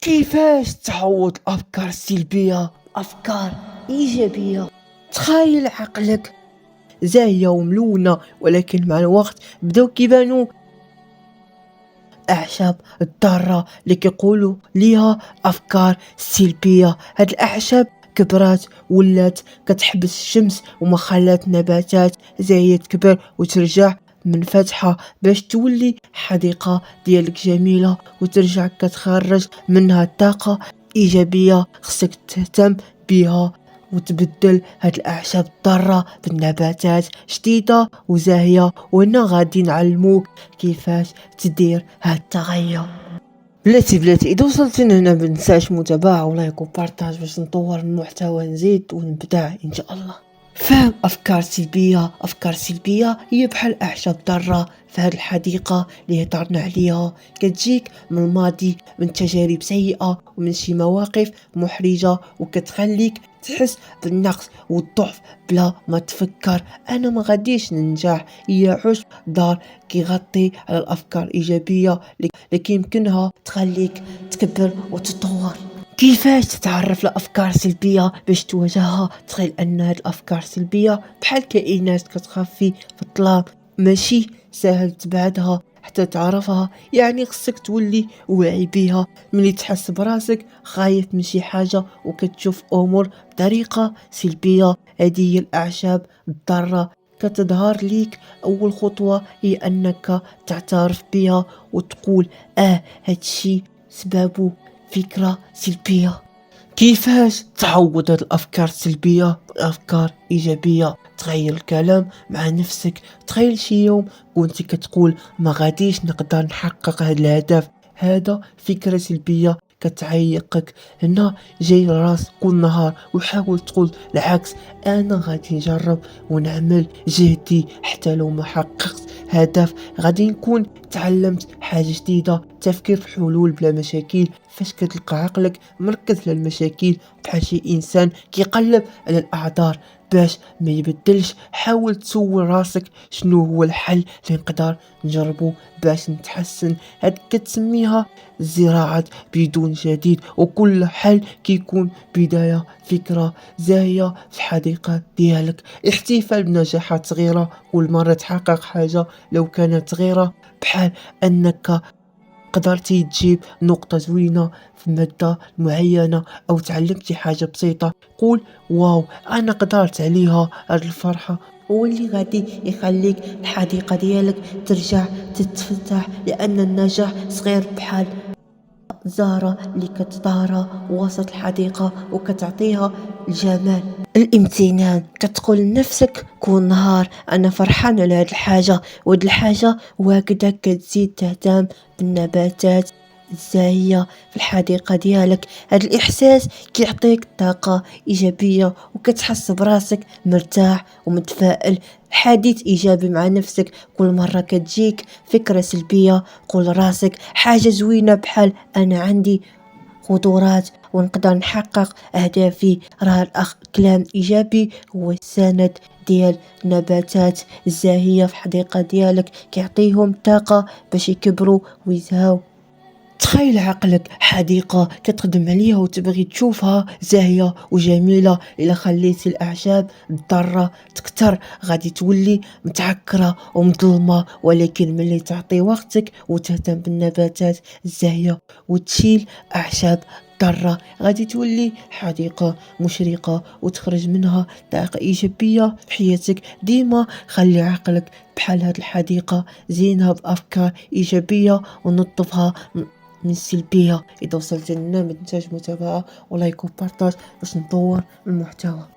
كيفاش تعوض الأفكار السلبية بأفكار إيجابية؟ تخيل عقلك زاهية وملونة، ولكن مع الوقت بداو كيبانو أعشاب الضارة اللي كيقولوا ليها أفكار سلبية. هاد الأعشاب كبرات ولات كتحبس الشمس وما خلات نباتات زاهية تكبر وترجع منفتحة باش تولي حديقة ديالك جميلة وترجع كتخرج منها طاقة إيجابية. خصك تهتم بها وتبدل هاد الأعشاب الضارة بالنباتات جديدة وزاهية، وهنا غادي نعلموك كيفاش تدير هاد التغير. بلاتي اذا وصلت هنا متنساش متابعة ولايك وبارطاج باش نطور المحتوى، نزيد ونبدع ان شاء الله. فهم افكار سلبية هي بحال اعشاب ضارة في هذه الحديقة اللي هضرنا عليها، كتجيك من الماضي، من تجارب سيئة ومن شي مواقف محرجة، وكتخليك تحس بالنقص والضعف بلا ما تفكر انا ما غاديش ننجح. هي عشب دار كيغطي على الافكار الايجابية اللي يمكنها تخليك تكبر وتتطور. كيفاش تتعرف لأفكار سلبية باش تواجهها؟ تخيل أن هاد الأفكار السلبية بحال كائنات كتخفي في الظلام، ماشي سهل تبعدها حتى تعرفها. يعني خصك تولي واعي بيها. ملي تحس براسك خايف من شي حاجة وكتشوف أمور بطريقة سلبية، هذه هي الأعشاب الضارة كتظهر ليك. أول خطوة هي أنك تعترف بها وتقول هادشي سببه فكرة سلبية. كيفاش تعوض هاد الأفكار السلبية بأفكار إيجابية؟ تغير الكلام مع نفسك. تخيل شي يوم كنت كتقول ما غاديش نقدر نحقق هاد الهدف، هذا فكرة سلبية كتعيقك. هنا جاي راس كل نهار وحاول تقول العكس، انا غادي نجرب ونعمل جهدي حتى لو ما حققت هدف. غادي نكون تعلمت حاجة جديدة، تفكير في حلول بلا مشاكل. فاش كتلقى عقلك مركز على المشاكل بحال شي انسان كيقلب على الاعذار باش ما يبدلش، حاول تسول راسك شنو هو الحل اللي نقدر نجربه باش نتحسن. هاد كتسميها زراعة بدون جديد، وكل حل كيكون بداية فكرة زاهية في الحديقة ديالك. احتفال بنجاحات صغيرة، كل مرة تحقق حاجة لو كانت صغيرة، بحال انك قدرتي تجيب نقطة زوينة في مادة معينة أو تعلمتي حاجة بسيطة، قول واو أنا قدرت عليها. هاد الفرحة هو اللي غادي يخليك الحديقة ديالك ترجع تتفتح، لأن النجاح صغير بحال زهرة اللي كتطارة وسط الحديقة وكتعطيها الجمال. الامتنان، كتقول لنفسك كل نهار انا فرحان على هاد الحاجة، وهاد الحاجة واجدة. كتزيد تهتم بالنباتات الزاهية في الحديقة ديالك. هاد الإحساس كيعطيك طاقة إيجابية وكتحس براسك مرتاح ومتفائل. حديث إيجابي مع نفسك، كل مرة كتجيك فكرة سلبية قول راسك حاجة زوينة بحال أنا عندي قدرات ونقدر نحقق أهدافي. راه كلام إيجابي هو السند ديال النباتات الزاهية في الحديقة ديالك، كيعطيهم طاقة باش يكبروا ويزهاو. تخيل عقلك حديقة كتخدم عليها وتبغي تشوفها زاهية وجميلة. إلا خليتي الأعشاب الضارة تكتر غادي تولي متعكرة ومظلمة، ولكن ملي تعطي وقتك وتهتم بالنباتات الزاهية وتشيل أعشاب ضارة غادي تولي حديقة مشرقة وتخرج منها طاقة إيجابية في حياتك. ديما خلي عقلك بحال هاد الحديقة، زينها بأفكار إيجابية ونظفها من السلبية. إذا وصلت لنا ما تنساش متابعة ولايك وبارطاج باش نطور المحتوى.